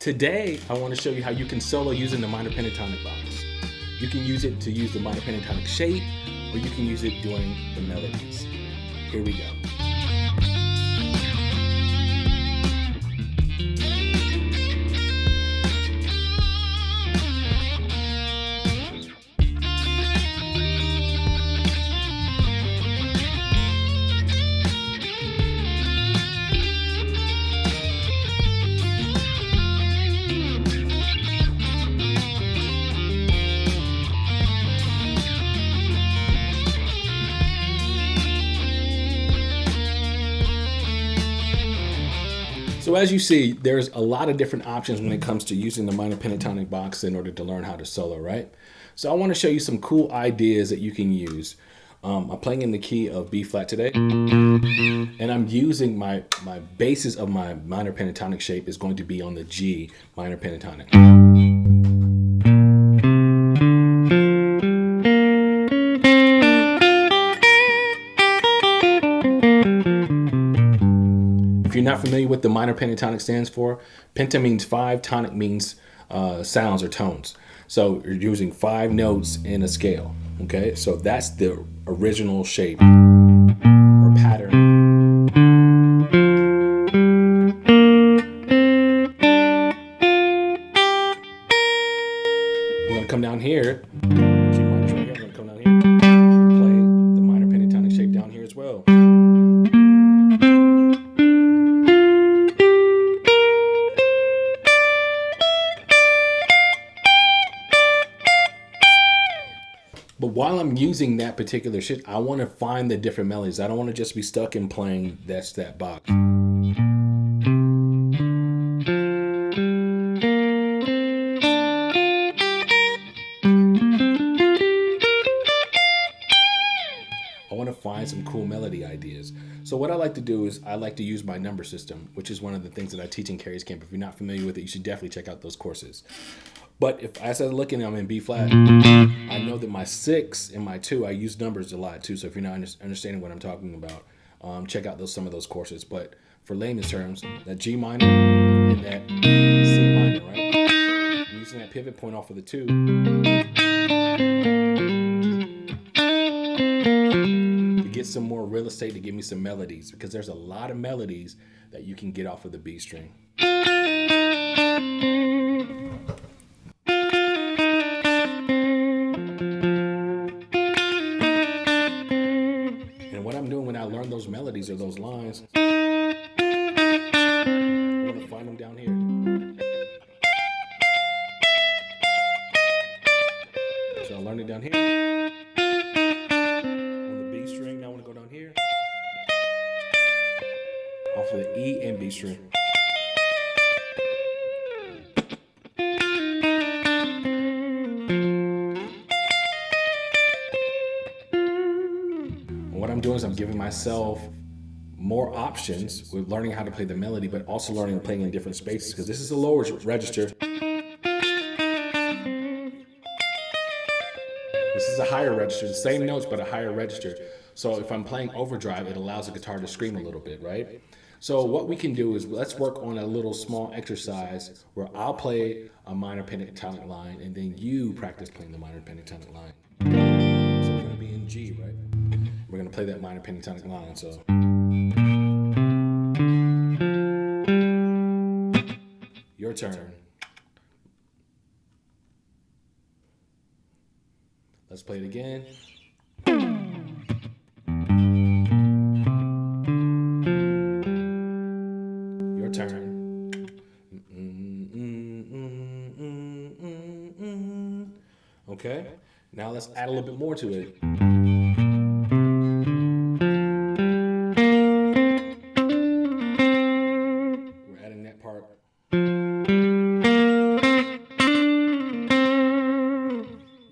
Today, I want to show you how you can solo using the minor pentatonic box. You can use it to use the minor pentatonic shape, or you can use it doing the melodies. Here we go. So as you see, there's a lot of different options when it comes to using the minor pentatonic box in order to learn how to solo, right? So I want to show you some cool ideas that you can use. I'm playing in the key of B flat today, and I'm using my basis of my minor pentatonic shape is going to be on the G minor pentatonic. If you're not familiar with the minor pentatonic stands for, penta means 5, tonic means sounds or tones. So you're using 5 notes in a scale, okay? So that's the original shape or pattern. I'm gonna come down here, G minor's right here, I'm gonna come down here and play the minor pentatonic shape down here as well. But while I'm using that particular shit, I want to find the different melodies. I don't want to just be stuck in playing that box. I want to find some cool melody ideas. So what I like to do is I like to use my number system, which is one of the things that I teach in Kerry's camp. If you're not familiar with it, you should definitely check out those courses. But if as I'm looking, I'm in B flat, I know that my 6 and my 2, I use numbers a lot too. So if you're not understanding what I'm talking about, check out some of those courses. But for layman's terms, that G minor and that C minor, right? I'm using that pivot point off of the 2 to get some more real estate, to give me some melodies, because there's a lot of melodies that you can get off of the B string. And what I'm doing when I learn those melodies or those lines, I want to find them down here. So I learned it down here. On the B string, now I want to go down here. Off of the E and B string. What I'm doing is I'm giving myself more options with learning how to play the melody, but also learning playing in different spaces, because this is a lower register. This is a higher register, the same notes, but a higher register. So if I'm playing overdrive, it allows the guitar to scream a little bit, right? So what we can do is let's work on a little small exercise where I'll play a minor pentatonic line and then you practice playing the minor pentatonic line. So we're going to be in G, right? We're going to play that minor pentatonic line. So your turn. Let's play it again. Your turn. Okay, now let's add a little bit more to it. We're adding that part.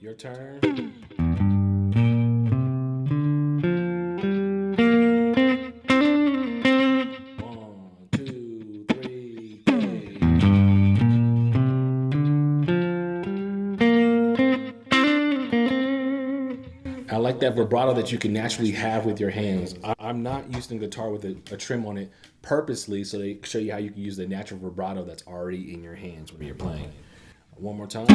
Your turn. like that vibrato that you can naturally have with your hands. I'm not using the guitar with a trim on it purposely so they show you how you can use the natural vibrato that's already in your hands when you're playing. One more time.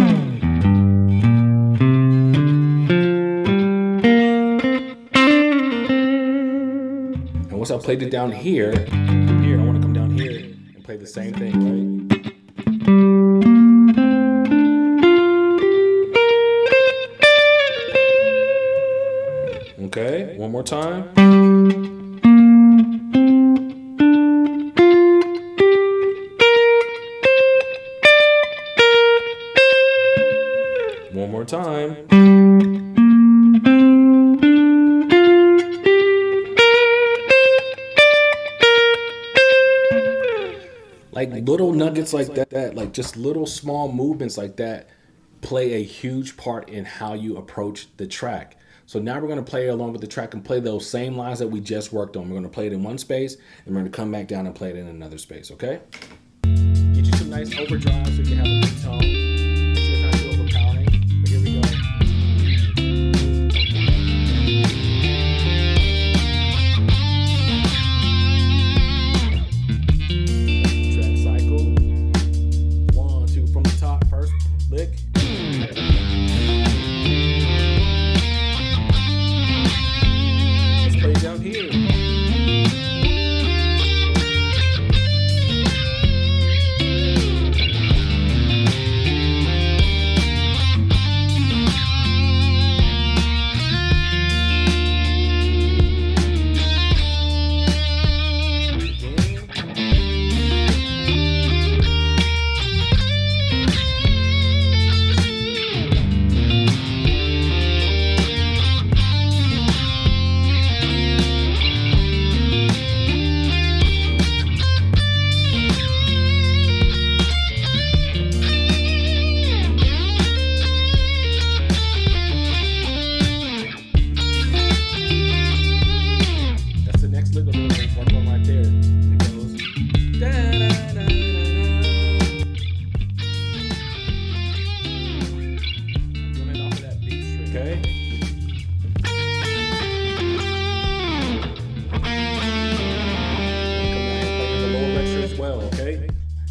And once I played it down here, I want to come down here and play the same thing, right? Okay, one more time. One more time. Like little nuggets like that, like just little small movements like that play a huge part in how you approach the track. So now we're going to play along with the track and play those same lines that we just worked on. We're going to play it in one space and we're going to come back down and play it in another space, okay? Get you some nice overdrive so you can have a good tone. Make sure it's not too overpowering. But here we go. Track cycle. 1, 2 from the top. First lick. Let's play down here.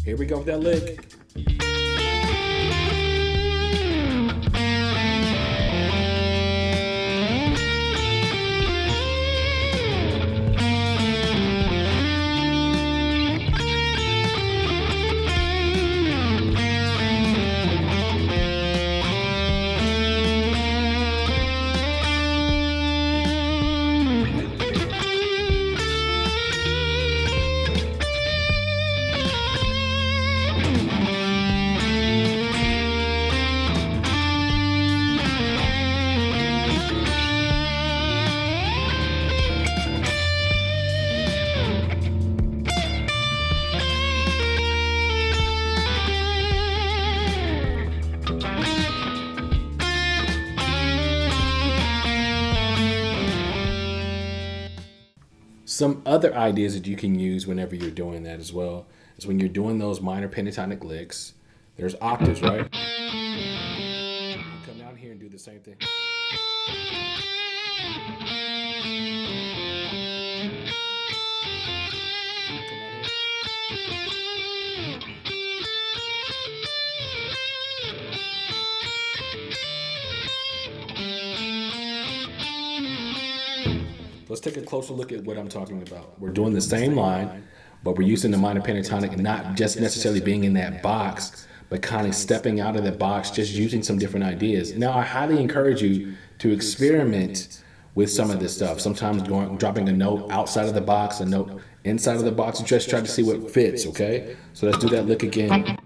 Here we go with that lick. Some other ideas that you can use whenever you're doing that as well is when you're doing those minor pentatonic licks, there's octaves, right? You come down here and do the same thing. Let's take a closer look at what I'm talking about. We're doing the same line, but we're using the minor pentatonic and not just necessarily being in that box, but kind of stepping out of the box, just using some different ideas. Now, I highly encourage you to experiment with some of this stuff. Sometimes dropping a note outside of the box, a note inside of the box, and just try to see what fits, okay? So let's do that lick again.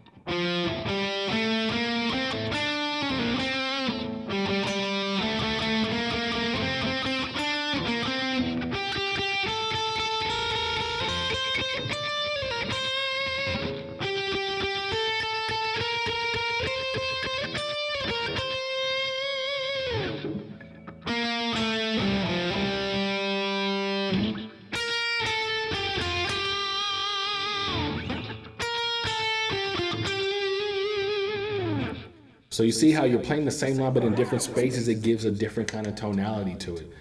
So you see how you're playing the same line, but in different spaces, it gives a different kind of tonality to it.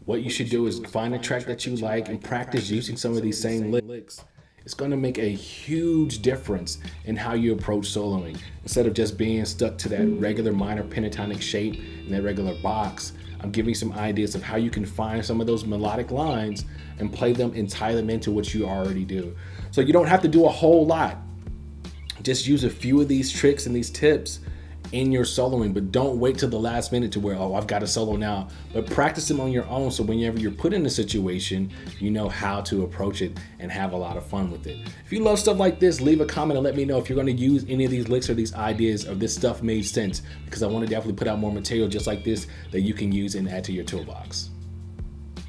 What you should do is find a track that you like and practice using some of these same licks. It's going to make a huge difference in how you approach soloing. Instead of just being stuck to that regular minor pentatonic shape and that regular box, I'm giving you some ideas of how you can find some of those melodic lines and play them and tie them into what you already do. So you don't have to do a whole lot. Just use a few of these tricks and these tips in your soloing, but don't wait till the last minute to where, oh, I've got to solo now. But practice them on your own, so whenever you're put in a situation, you know how to approach it and have a lot of fun with it. If you love stuff like this, leave a comment and let me know if you're going to use any of these licks or these ideas, or this stuff made sense, because I want to definitely put out more material just like this that you can use and add to your toolbox.